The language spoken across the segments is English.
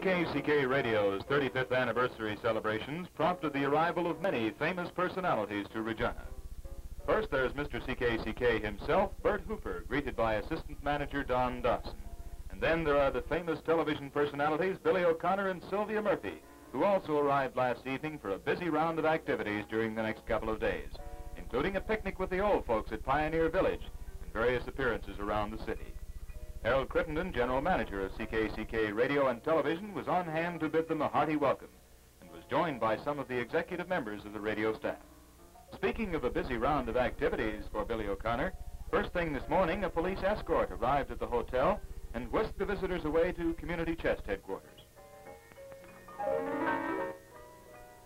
CKCK Radio's 35th anniversary celebrations prompted the arrival of many famous personalities to Regina. First, there's Mr. CKCK himself, Bert Hooper, greeted by Assistant Manager Don Dawson. And then there are the famous television personalities Billy O'Connor and Sylvia Murphy, who also arrived last evening for a busy round of activities during the next couple of days, including a picnic with the old folks at Pioneer Village and various appearances around the city. Harold Crittenden, General Manager of CKCK Radio and Television, was on hand to bid them a hearty welcome and was joined by some of the executive members of the radio staff. Speaking of a busy round of activities for Billy O'Connor, first thing this morning, a police escort arrived at the hotel and whisked the visitors away to Community Chest headquarters.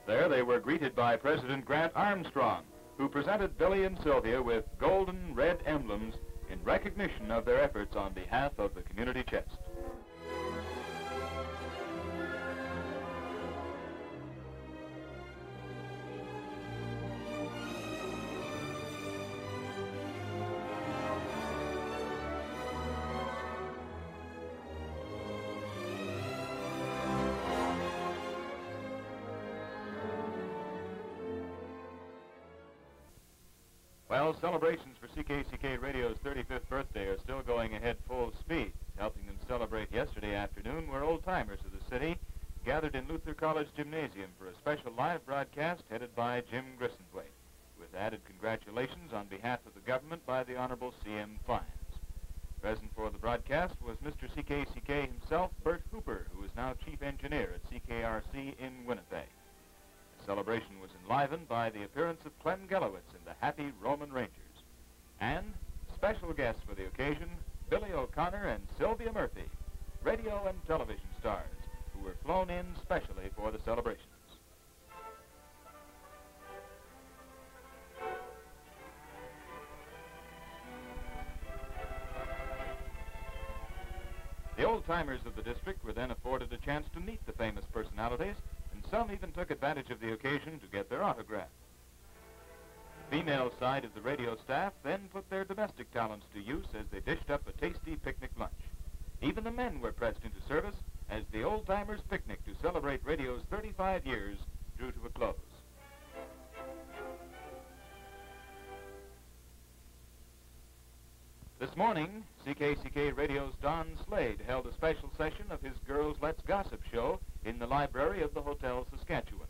There they were greeted by President Grant Armstrong, who presented Billy and Sylvia with golden red emblems in recognition of their efforts on behalf of the Community Chest. Well, celebrations for CKCK Radio's 35th birthday are still going ahead full speed. Helping them celebrate yesterday afternoon were old-timers of the city, gathered in Luther College Gymnasium for a special live broadcast headed by Jim Grissenthwaite, with added congratulations on behalf of the government by the Honorable C.M. Fines. Present for the broadcast was Mr. CKCK himself, Bert Hooper, who is now Chief Engineer at CKRC in Winnipeg. Celebration was enlivened by the appearance of Clem Gelowitz and the Happy Roman Rangers. And special guests for the occasion, Billy O'Connor and Sylvia Murphy, radio and television stars, who were flown in specially for the celebrations. The old-timers of the district were then afforded a chance to meet the famous personalities, and some even took advantage of the occasion to get their autograph. The female side of the radio staff then put their domestic talents to use as they dished up a tasty picnic lunch. Even the men were pressed into service as the old-timers' picnic to celebrate radio's 35 years drew to a close. This morning, CKCK Radio's Don Slade held a special session of his Girls Let's Gossip show in the library of the Hotel Saskatchewan.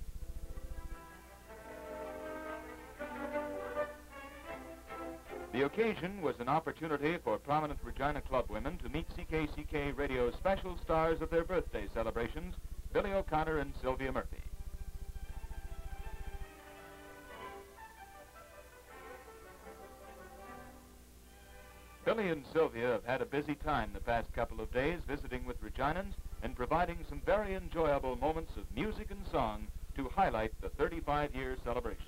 The occasion was an opportunity for prominent Regina club women to meet CKCK Radio's special stars of their birthday celebrations, Billy O'Connor and Sylvia Murphy. Billy and Sylvia have had a busy time the past couple of days visiting with Reginans and providing some very enjoyable moments of music and song to highlight the 35-year celebrations.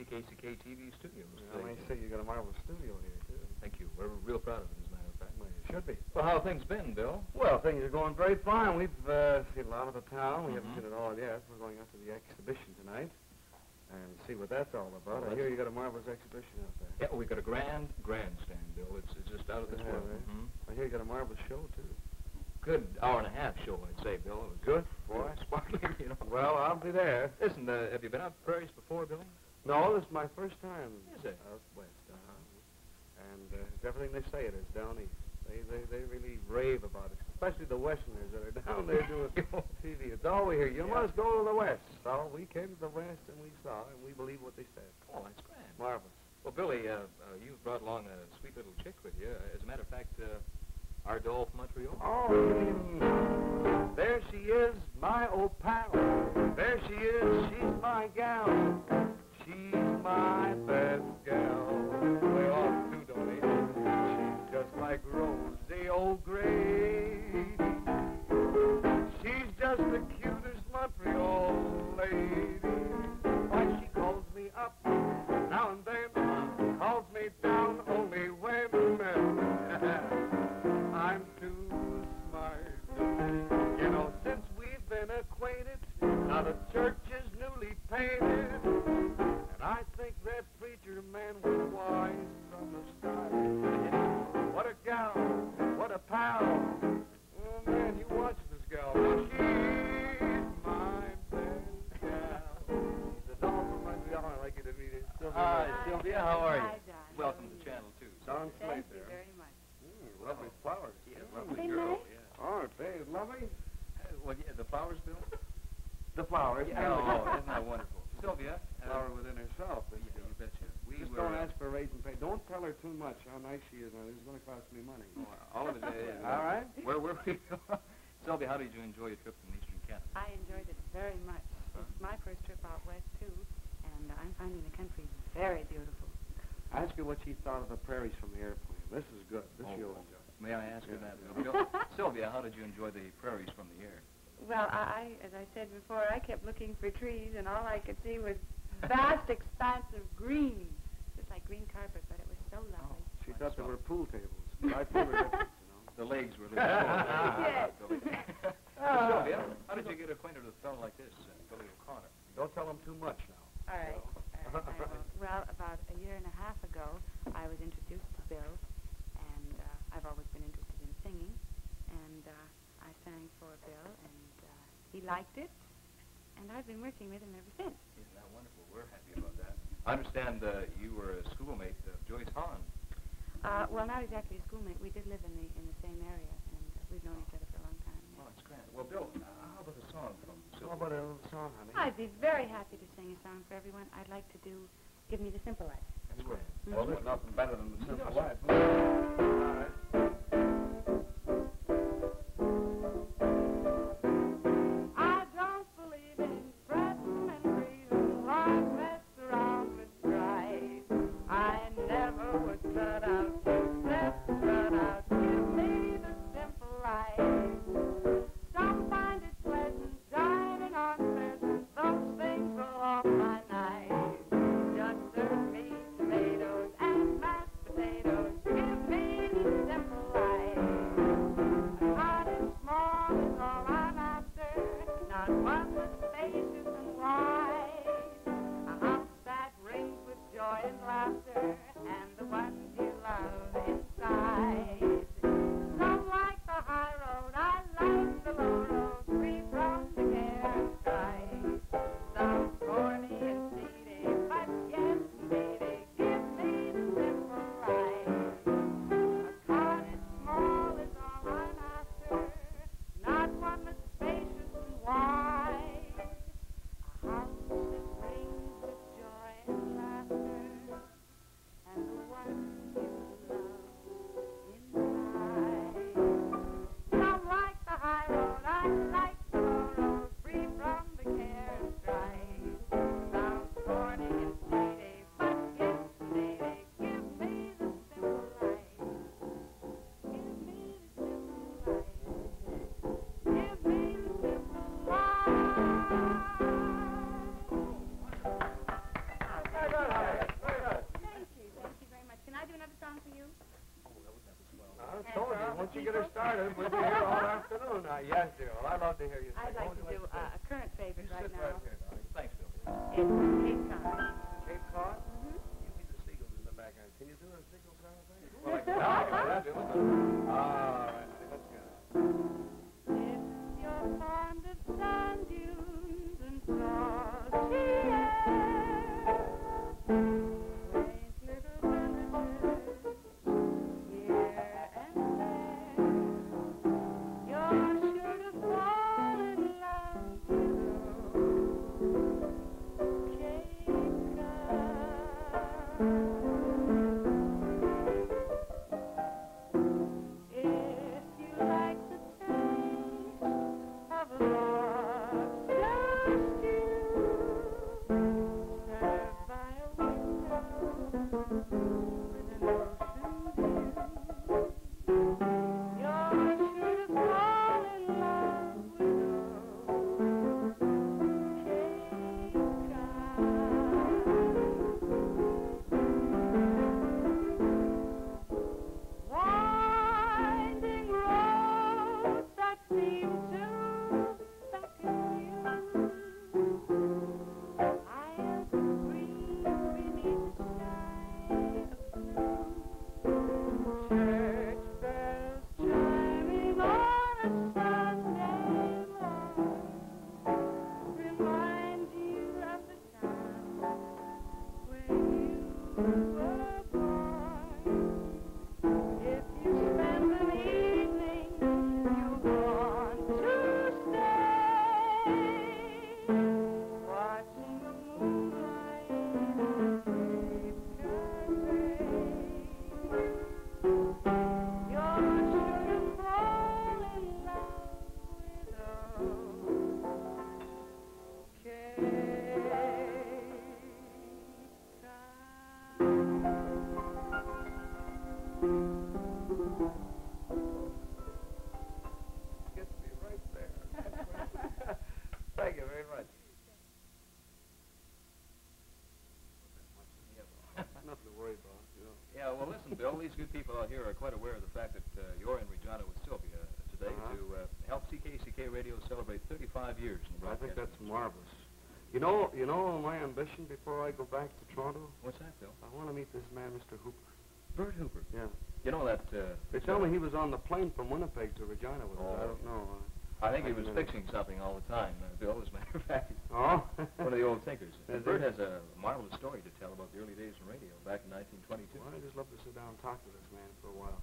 CKCK TV studios. Well, I see you got a marvelous studio here, too. Thank you. We're real proud of it, as a matter of fact. Well, you should be. Well, how have things been, Bill? Well, things are going very fine. We've seen a lot of the town. We haven't seen it all yet. We're going up to the exhibition tonight and see what that's all about. I hear you got a marvelous exhibition out there. Yeah, we've got a grandstand, Bill. It's just out of this world. Right? I hear you got a marvelous show, too. Good hour-and-a-half show, I'd say, Bill. It was good, boy. Sparkling, you know. Well, I'll be there. Listen, have you been out prairies before, Bill? No, this is my first time. Is it? Out west. And it's everything they say it is down east. They really rave about it, especially the Westerners that are down there doing TV. It's all we hear. You must go to the West. So we came to the West and we saw and we believe what they said. Oh, that's grand. Marvelous. Well, Billy, you brought along a sweet little chick with you. As a matter of fact, our doll from Montreal. Oh, there she is, my old pal. There she is, she's my gal. She's my best gal. Way off too, don't he? She's just like Rosie O'Grady. She's just the cutest Montreal lady. Why, she calls me up now and then, calls me down only when I'm too smart. You know, since we've been acquainted, now the church is newly painted, and I think that preacher man was wise from the start. What a gal, what a pal. Oh man, you watch this gal. Well, she's my best gal. She's a doll from Montreal. I like you to meet her. Hi, Sylvia. How are you? Hi, John. Welcome to the channel, too. Don Slate Thank you there. very much. Lovely flowers. Yeah, Are lovely they girl. nice? Yeah. Aren't they lovely? Well, yeah, the flowers, Bill? The flowers. Yeah. Oh, isn't that wonderful? Sylvia. Flower within herself. Yeah, you betcha. Just don't ask for a raise and pay. Don't tell her too much how nice she is. Now, this is going to cost me money. All of it is. All right. Where were we? Sylvia, how did you enjoy your trip from Eastern Canada? I enjoyed it very much. It's my first trip out west, too, and I'm finding the country very beautiful. Ask her what she thought of the prairies from the airplane. This is good. This you'll enjoy. May I ask her that, Bill? Sylvia, how did you enjoy the prairies from the air? Well, as I said before, I kept looking for trees, and all I could see was vast expanse of green, just like green carpet, but it was so lovely. She thought they were pool tables. But I told her different, you know. The legs were a little short. Yes. Sylvia, how did you get acquainted with a fellow like this, Billy O'Connor? Don't tell them too much now. All right. I will. Well, about a year and a half ago, I was introduced to Bill, and I've always been interested in singing, and I sang for Bill, and he liked it, and I've been working with him ever since. Isn't that wonderful? We're happy about that. I understand you were a schoolmate of Joyce Hahn. Well, not exactly a schoolmate. We did live in the same area, and we've known each other for a long time. Oh, that's grand. Well, Bill, how about a song from How Sylvia? about a little song, honey? I'd be very happy to sing a song for everyone. I'd like to do Give Me the Simple Life. That's grand. Well, there's nothing better than the simple life. All right. I don't believe in fretting and grieving, life messed around with strife. I never was cut out to set cut out. Give me the simple life. Some find it pleasant, dining on pheasant. Those things roll off my knife. Just serve me tomatoes and mashed potatoes. Give me the simple life. A cottage small is all I'm after, not one that's spacious and wide. A house that rings with joy and laughter, and the ones you love inside. Some like the high road, I like the low road, free from the care and strife. Some corny and seedy, but yes, indeedy, give me the simple life. A cottage small is all I'm after, not one that's spacious and wide. A house that rings with joy and laughter, and the one you love inside. Some like the high road, I like the low road, free from the care and strife. Sounds corny and seedy, but yes, indeedy, give me the simple life. Give me the simple life. Give me the simple life. Very good, honey. Very good. Thank you very much. Can I do another song for you? I told you, once you get her started, we'll be here all afternoon. Yes, dear. Well, I'd love to hear you sing. I'd like to do a current favorite You right sit now. right here, darling. Thanks, Sylvia. It's Cape Cod. Cape Cod? Mhm. You be the seagulls in the background. Can you do a seagull kind of thing? Well, I can do it. All right, honey, let's get it. If you're fond of sand dunes and salty air, quaint little villages Yeah, well, listen, Bill, these good people out here are quite aware of the fact that you're in Regina with Sylvia today to help CKCK Radio celebrate 35 years in the I think broadcast. that's marvelous. You know my ambition before I go back to Toronto? What's that, Bill? I want to meet this man, Mr. Hooper. Bert Hooper. Yeah. You know that... They tell me he was on the plane from Winnipeg to Regina with us. Oh. I don't know. I think he was fixing something all the time, Bill, as a matter of fact. Oh? One of the old tinkers. Is Bert he? has a marvelous story to tell about the early days in radio back in 1922. Well, I just love to sit down and talk to this man for a while.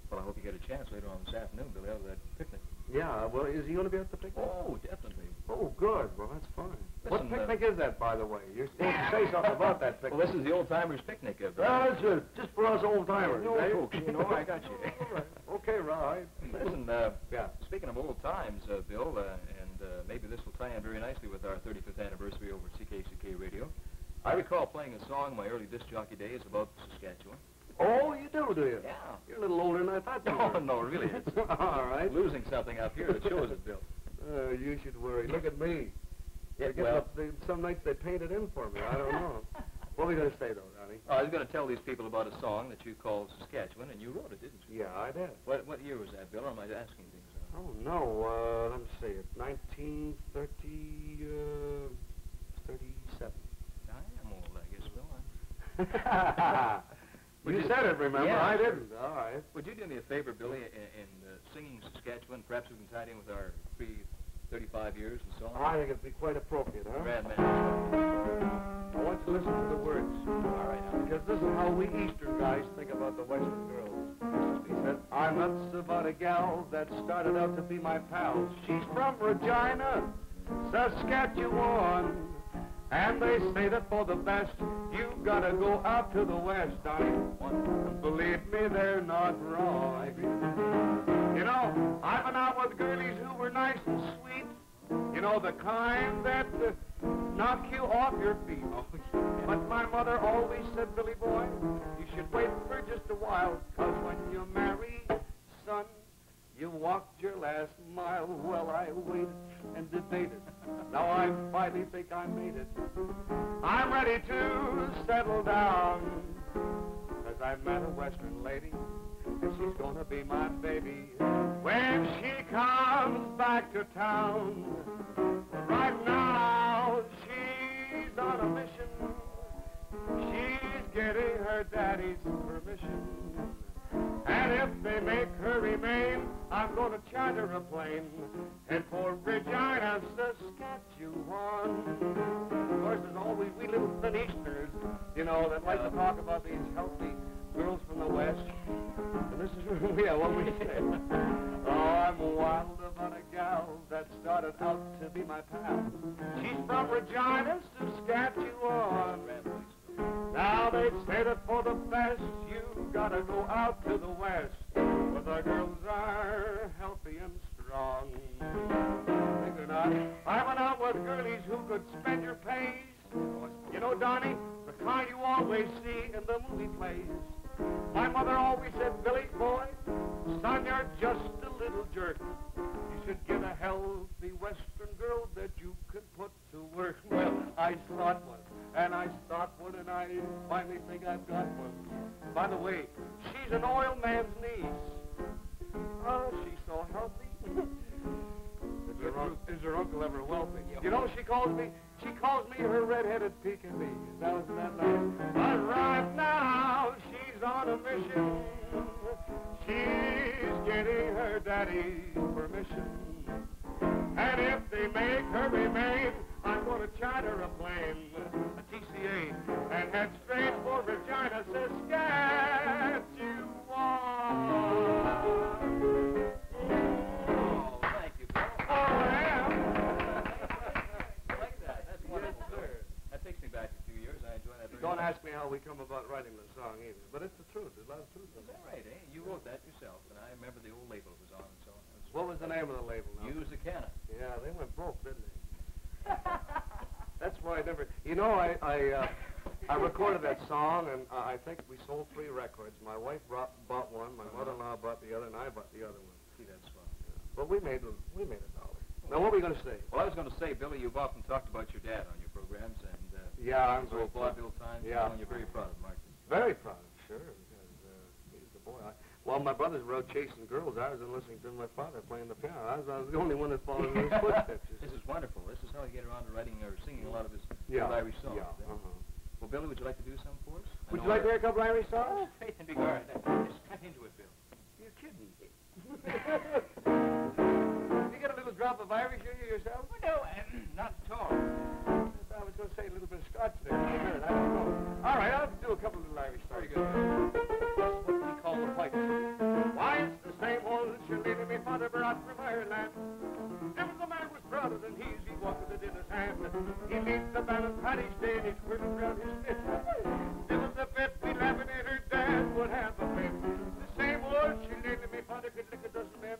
Well, I hope you get a chance later on this afternoon, Bill, to have that picnic. Yeah, well, is he going to be at the picnic? Oh, definitely. Oh, good. Well, that's fine. What Listen, picnic is that, by the way? You're supposed to say something about that picnic. Well, this is the old-timers picnic, Bill. Well, that's it. Just for us old-timers, No, eh? folks, you know, I got you. All right. Okay, right. Listen, Yeah. speaking of old times, Bill, and maybe this will tie in very nicely with our 35th anniversary over at CKCK Radio, I recall playing a song in my early disc jockey days about Saskatchewan. Oh, you do you? Yeah. You're a little older than I thought you No, were. no, really, it's All right. losing something up here that shows it, Bill. You should worry. Look at me. Yeah, They get well- up- some nights they paint it in for me. I don't know. What are we going to say, though, Ronnie? I was going to tell these people about a song that you called Saskatchewan, and you wrote it, didn't you? Yeah, I did. What year was that, Bill, or am I asking things? Oh, no. Let me see. It's 1937. I am old, I guess, Bill. You said it, remember? Yeah, I sure. didn't. All right. Would you do me a favor, Billy, in singing Saskatchewan? Perhaps we can tie it in with our 35 years and so on. I think it'd be quite appropriate, huh? Grand man. I want you to listen to the words. All right, now. Because this is how we Eastern guys think about the Western girls. He said, I'm nuts about a gal that started out to be my pal. She's from Regina, Saskatchewan. And they say that for the best, you gotta go out to the west. Believe me, they're not wrong. You know, I've been out with girlies who were nice and sweet. You know, the kind that knock you off your feet. But my mother always said, Billy boy, you should wait for just a while, 'cause when you marry, son, you walked your last mile. Well, I waited and debated. Now I finally think I made it. I'm ready to settle down, 'cause I met a Western lady, and she's gonna be my baby when she comes back to town. Right now, she's on a mission. She's getting her daddy's permission. And if they make her remain, I'm gonna charter a plane, head for Regina, Saskatchewan. Of course, there's always we little thin Easterners, you know, that like to talk about these healthy girls from the West. And this is yeah, what we say. Oh, I'm wild about a gal that started out to be my pal. She's from Regina, Saskatchewan. Now they say that for the best, you gotta go out to the west, where the girls are healthy and strong. Think or not, I went out with girlies who could spend your pays. You know, Donnie, the kind you always see in the movie plays. My mother always said, Billy, boy, son, you're just a little jerk. You should get a healthy Western girl that you can put to work. Well, I sought one, and I sought one, and I finally think I've got one. By the way, she's an oil man's niece. Oh, she's so healthy. Is her uncle ever wealthy? You know, she calls me her red-headed Pekingese. That was that nice. But right now, she's on a mission. She's getting her daddy's permission. And if they make her remain, I'm going to charter a plane, a TCA, and head straight for Regina, Saskatchewan. Don't ask me how we come about writing the song either, but it's the truth. There's a lot of truth in it. Is that right, eh? You wrote that yourself, and I remember the old label was on and so on. What was the name of the label now? Use the Cannon. Yeah, they went broke, didn't they? That's why I never... You know, I recorded that song, and I think we sold 3 records. My wife bought one, my mother-in-law bought the other, and I bought the other one. See, that's fun. Yeah. But we made $1. Now, what were we going to say? Well, I was going to say, Billy, you've often talked about your dad on your programs, and yeah, I'm so vaudeville times, yeah. And you're very proud of Martin. Very proud, sure, because he's the boy. While my brothers were out chasing girls, I was listening to my father playing the piano. I was the only one that followed in his footsteps. This is wonderful. This is how you get around to writing or singing a lot of his old Irish songs. Yeah, Well, Billy, would you like to do some for us? Would you like to hear a couple Irish songs? Faith and regard. Just cut into it, Bill. You're kidding me. You get a little drop of Irish in you yourself? Well, no, not at all. I was going to say a little bit of Scotch there. I don't know. All right, I'll do a couple of little Irish songs. Very good. That's what we call the pipe. Why, it's the same old shillelagh me father brought from Ireland. Never the man was prouder than he walked with it in his hand. He leads the band on Paddy's Day and he's whirling round his fit. This is the fit we laughing at her dad would have a fit. The same old shillelagh me father could lick a dozen men.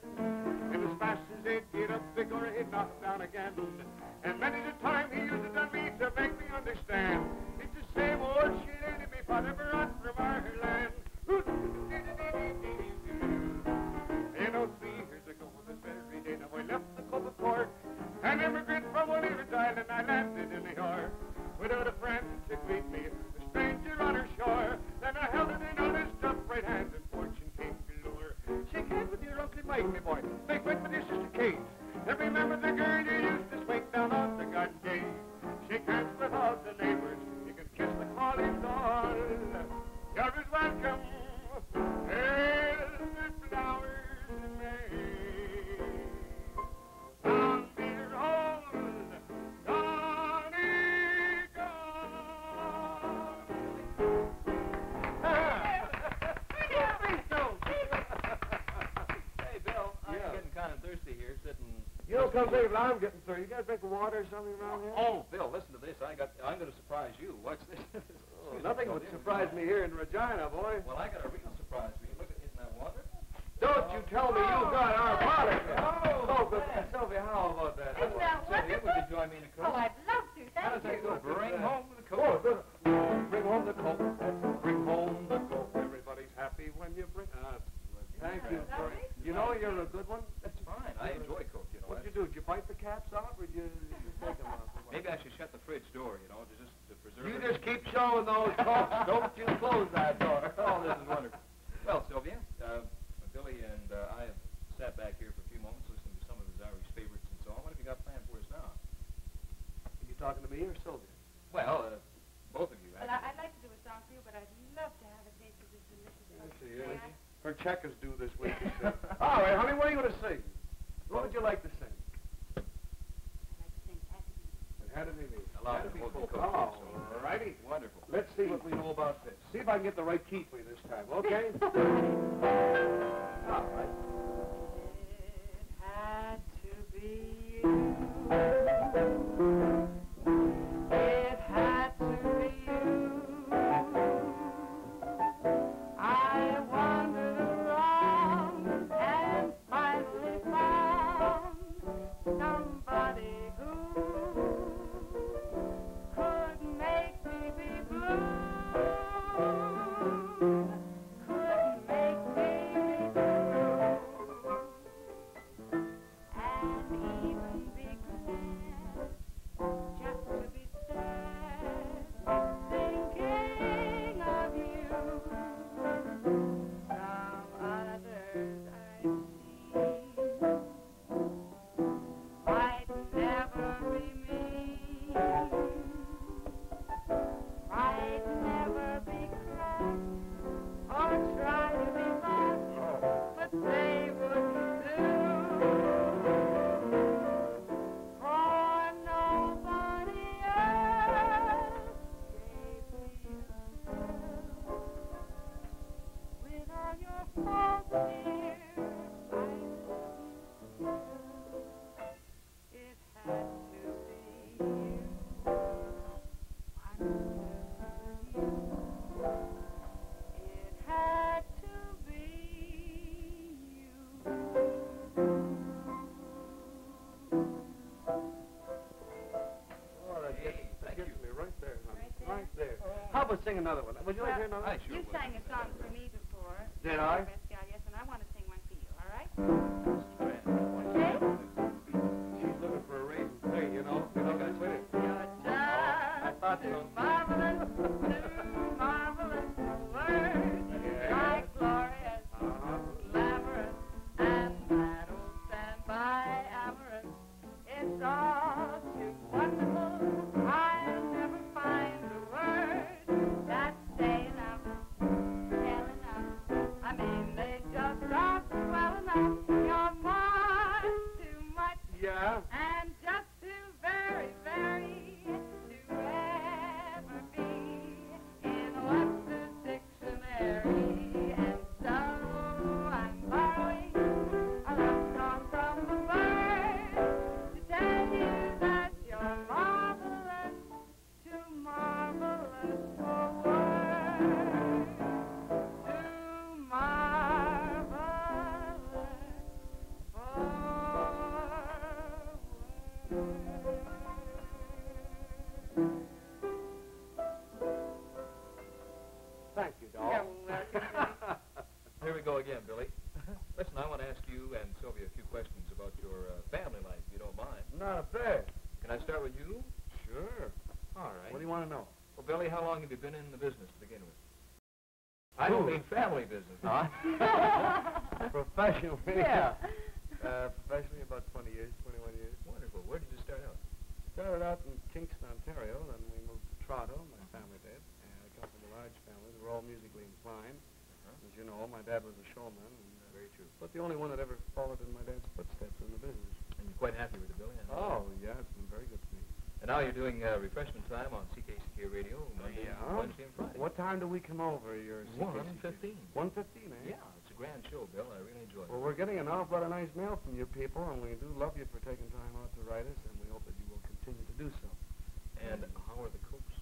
And as fast as they'd get up, big or he'd knock them down again. And many's the time he used it on me to make me understand. It's the same old shillelagh me father brought from Ireland. You know, 3 years ago, this very day, now I left the Cape Cod, an immigrant from one little island, I landed in New York. Without a friend to greet me, a stranger on her shore, then I held it in honest upright hand, and fortune came galore. Shake hands with your Uncle Mike, my boy, make way with your sister Kate, and remember the girl you used to swing down on the garden gate. Shake hands with all the neighbors, you can kiss the calling doll. You're as welcome as the flowers in May. On the road, Johnny Hey, Bill, I'm getting kind of thirsty here, sitting... You don't come think I'm getting thirsty. You got a drink of water or something around here? Oh, Bill, listen to this. I'm going to surprise you. What's this? Oh, nothing would surprise me here in Regina, boy. Well, I got a real surprise for you. Look, isn't that water? Don't you tell me you got our product. Oh, but Sylvia, how about that? Isn't that Sylvia, wonderful? would you join me in a Oh, coke? I'd love to. How does Thank that go? you. Bring home the Oh, coke. good. Bring home the coke. Bring home the coke. Everybody's happy when you bring... thank you. You know you're a good one. That's fine. I enjoy coke, you know. What did you do? Did you bite the caps off, or did you just take them off? Maybe I should shut the fridge door, you know, to preserve You it. just keep showing those cokes. Don't you close that door. Oh, this is wonderful. Well, Sylvia, Billy and I have sat back here for a few moments listening to some of his Irish favorites and so on. What have you got planned for us now? Are you talking to me or Sylvia? Well, both of you, Well, actually. I'd like to do a song for you, but I'd love to have a taste of this delicious... There she is. Her check is due this week. All right, honey, what are you going to sing? What would you like to sing? I'd like to sing Happy. It had to be me. Allowed to hold the coke. Oh, all righty. Wonderful. Let's see what we know about this. See if I can get the right key for you this time, okay? All right. It had to be you. It had to be you. I wandered around and finally found somebody who could Oh, dear, it had to be you. It had to be you. Oh, that Thank gets you. me right there, honey. Right there? Right there. Oh. How about sing another one? Would you like to hear another I one? sure You would. sang a song for me before. Did I? Best gal, yes, and I want to sing one for you, all right? Grand. Okay? She's looking for a raise in pay, you know. You know, that's it. You're I thought just too so. marvelous for words. Yeah. Like glorious, Uh-huh. glamorous, and that'll stand by amorous. It's all too wonderful. I'll never find a word that's say enough, tell enough. I mean, they just don't well enough. You're more too much. Yeah. And just too very, very to ever be in Webster's dictionary. And so I'm borrowing a love song from the birds to tell you that you're marvelous, too marvelous for words, too marvelous for Thank you, doll. You're welcome. Here we go again, Billy. Listen, I want to ask you and Sylvia a few questions about your family life, if you don't mind. Not a bit. Can I start with you? Sure. All right. What do you want to know? Well, Billy, how long have you been in the business to begin with? I don't mean family business, huh? Professionally? Yeah. Professionally, about 20 years, 21 years. Wonderful. Where did you start out? Started out in Kingston, Ontario, then we moved to Toronto, my family did, and I come from a large family. They were all musically inclined. As you know, my dad was a showman. And, Very true. but the only one that ever followed in my dad's footsteps in the business. And you're quite happy with it, Billy? I know Oh, yeah, it's been very good to me. And now you're doing refreshment time on CKCK Radio Monday, Wednesday, and Friday. What time do we come over? Your 1:15. 1:15, eh? Yeah, it's a grand show, Bill. I really enjoy it. Well, we're getting an awful lot of nice mail from you people, and we do love you for taking time out to write us, and we hope that you will continue to do so. And how are the cooks?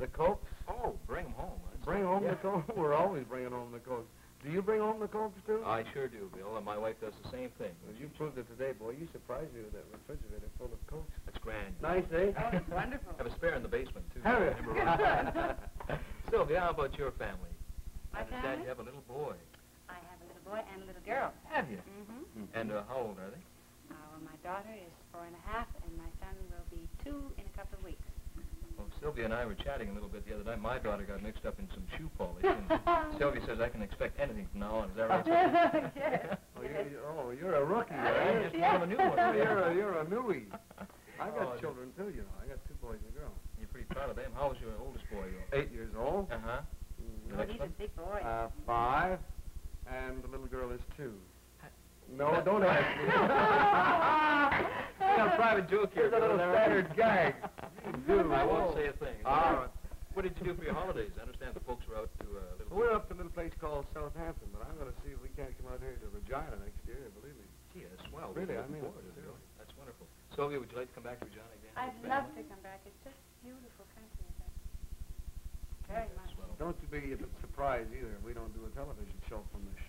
The Cokes? Oh, bring them home. Bring home the Cokes? We're always bringing home the Cokes. Do you bring home the Cokes, too? I sure do, Bill, and my wife does the same thing. Well, you proved it today, boy. You surprised me with that refrigerator full of Cokes. That's grand. Nice, eh? Oh, it's wonderful. Have a spare in the basement, too. Have you? Remember? Sylvia, how about your family? My I understand family? you have a little boy. I have a little boy and a little girl. Have you? Mm-hmm. And how old are they? Well, my daughter is 4 1/2, and my son will be 2 in a couple of weeks. Well, Sylvia and I were chatting a little bit the other night. My daughter got mixed up in some shoe polish, and Sylvia says I can expect anything from now on. Is that right? Yes. You're a rookie, I right? just thought of a new one. You're a newie. I got Oh, children, too, you know. I got 2 boys and a girl. You're pretty proud of them. How old's your oldest boy? 8 years old. Uh-huh. Mhm. Oh, he's a big boy. 5, and the little girl is 2. No, don't ask me. I got a private joke here. Here's a little Bill. standard gag. I won't say a thing. Ah. What did you do for your holidays? I understand the folks were out to a little... We're up to a little place called Southampton, but I'm going to see if we can't come out here to Regina next year, believe me. Gee, that's swell. Really, I Looking mean forward it, to it. really. That's wonderful. Sylvia, would you like to come back to Regina again? I'd love to come back. It's just beautiful country. Very much. Swell. Don't you be surprised either if we don't do a television show from this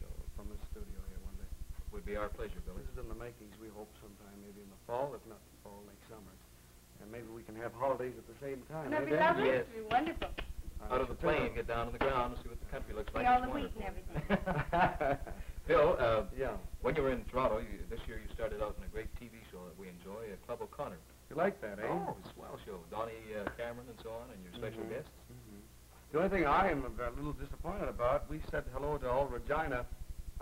studio here one day. It would be our pleasure, Billy. This is in the makings. We hope sometime, maybe in the fall, if not the fall, next summer. And maybe we can have holidays at the same time. Wouldn't that be eh, Dan? lovely? Yes. It'd be wonderful. Out of the plane, get down on the ground and see what the country looks like. See all It's the wheat and wonderful. everything. Bill, Yeah. when you were in Toronto, this year you started out in a great TV show that we enjoy, Club O'Connor. You like that, eh? Oh, it's a swell show. Donnie Cameron and so on, and your special Mhm. guests. The only thing I am a little disappointed about, we said hello to all Regina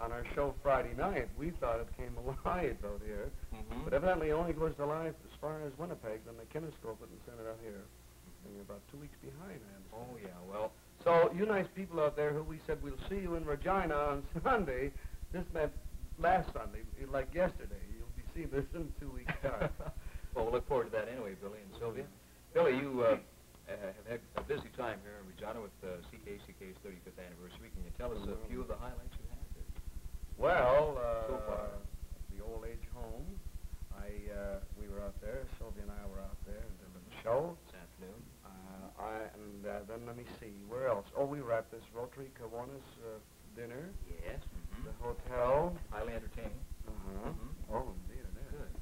on our show Friday night. We thought it came alive out here. Mm-hmm. But evidently it only goes to live as far as Winnipeg, then they kinescope it and send it out here. And you're about 2 weeks behind, I understand. Oh, yeah, well, So, you nice people out there who we said we'll see you in Regina on Sunday, this meant last Sunday, like yesterday. You'll be seeing this in 2 weeks' time. well, we'll look forward to that anyway, Billy and Sylvia. Billy, you have had a busy time here in Regina with CKCK's 35th anniversary. Can you tell us a few of the highlights you had? Well, So far. the old age home. We were out there. Sylvia and I were out there and did a little show. This afternoon. Then let me see. Where else? Oh, we were at this Rotary Kiwanis dinner. Yes. The hotel. Highly entertaining. Oh, indeed it is. Good.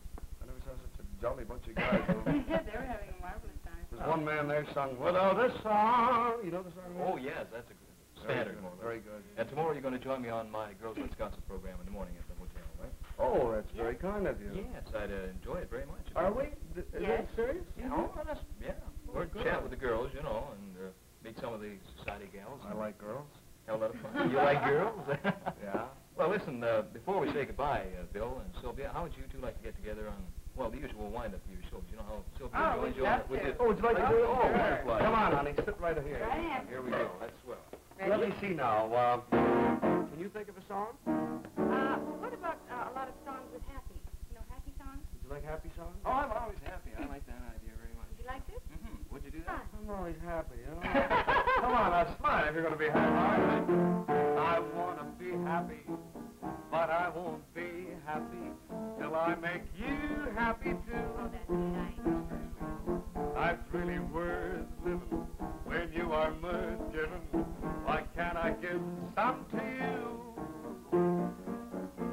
I never saw such a jolly bunch of guys. Yeah, they were having a marvelous time. There's one man there sung, "Without this song." You know the song? Oh, yes, that's a good standard. More or less. Very good. And tomorrow you're going to join me on my Girls Let's Gossip program in the morning at the hotel, right? Oh, that's very kind of you. Yes, I'd enjoy it very much. Are we? Is Yes. that serious? Yeah, oh, that's, yeah. We're good. chat with the girls, you know, and meet some of the society gals. I like girls. Have a lot of fun. You like girls? Yeah. Well, listen, before we say goodbye, Bill and Sylvia, how would you two like to get together on, well, the usual wind-up for your shows? You know how Sylvia Oh, joins we'd you on love with to. the... Oh, would you like to do it? Oh, Sure. wonderful. Come on, honey, sit right here. I am. Here we go. That's swell. Let me see now. Can you think of a song? What about a lot of songs with happy? You know, happy songs? Would you like happy songs? Oh, I'm always happy. I like that idea very much. Would you like this? Mm-hmm. Would you do that? I'm always happy, you know. Come on, now smile if you're going to be happy. I want to be happy, but I won't be happy till I make you happy too. Oh, that's nice. Life's really worth living when you are mirth given. Why can't I give some to you?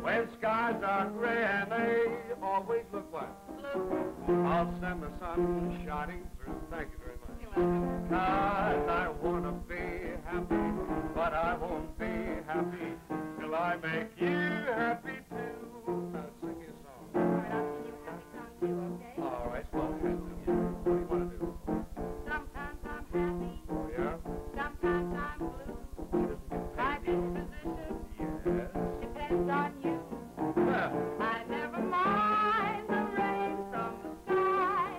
When skies are gray and they always look like blue, I'll send the sun shining through. Thank you very much. You're welcome. 'Cause I want to be happy, but I won't be happy till I make you happy too. Now sing me a song. All right, I'll sing you a happy song too, okay? All right, well, what do you want to do? Sometimes I'm happy, Oh, yeah? sometimes I'm blue. My disposition Yes. depends on you. Well, I never mind the rain from the sky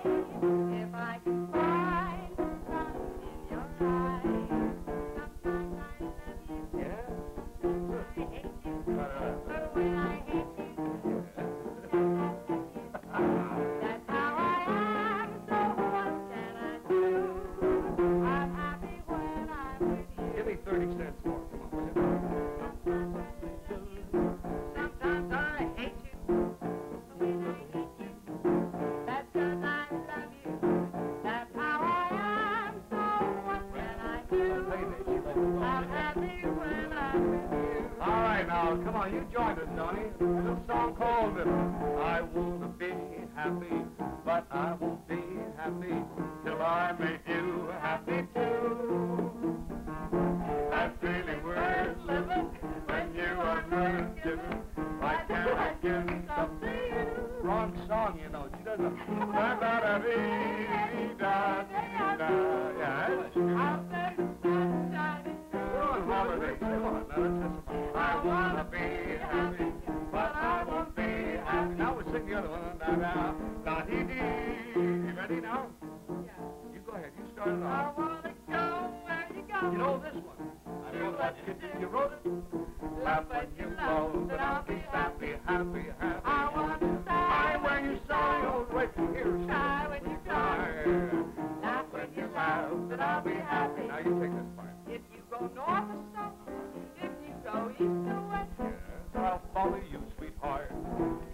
if I can find the sun in your eyes. Sometimes I love you, yeah? sometimes I hate you. But when I hate you, that's how I am. So what can I do? I'm happy when I'm with you. Give me 30 cents more. Come on, will you? Sometimes I hate you. But when I hate you, that's 'cause I love you. That's how I am. So what can I do? I'm happy when I'm with you. All right, now, come on, you join us, Donnie. A little song called I Want to Be Happy, but I won't be happy till I make you happy too. That's really worth living when you are mirth given. Why can't I give something to you? Wrong song, you know. She doesn't. Yeah. I'll say the sun shining We're on holiday. Come on, now let's listen. I wanna be happy, but I won't be happy. Now we'll sing the other one. Da da da dee dee. You ready now? You go ahead. You start it I off. wanna go where you go. You know this one. I wrote it. You wrote it. Laugh when you love, that I'll be happy, happy, happy. I wanna Cry when you sigh, oh, right from here. cry when you cry. Laugh when you laugh, that I'll be happy. Now you take this part. If you go north or south, if you go east or west, Yes, I'll follow you, sweetheart.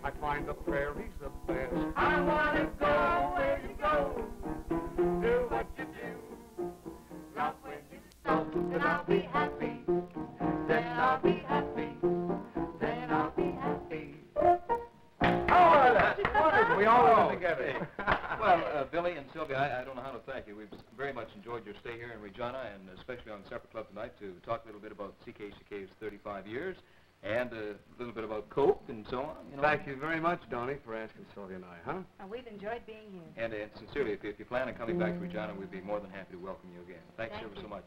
I find the prairies the best. I wanna go where you go. Do what you do. Love when you stop, then I'll be happy. Then I'll be happy. Then I'll be happy. Oh, that's wonderful. We all went together. Well, Billy and Sylvia, I don't know how to thank you. We've very much enjoyed your stay here in Regina, and especially on Supper Club tonight to talk a little bit about CKCK's 35 years and a little bit about Coke and so on. You know. Thank you very much, Donnie, for asking Sylvia and I, huh? We've enjoyed being here. And sincerely, if you plan on coming back to Regina, we'd be more than happy to welcome you again. Thanks Thank ever you. so much.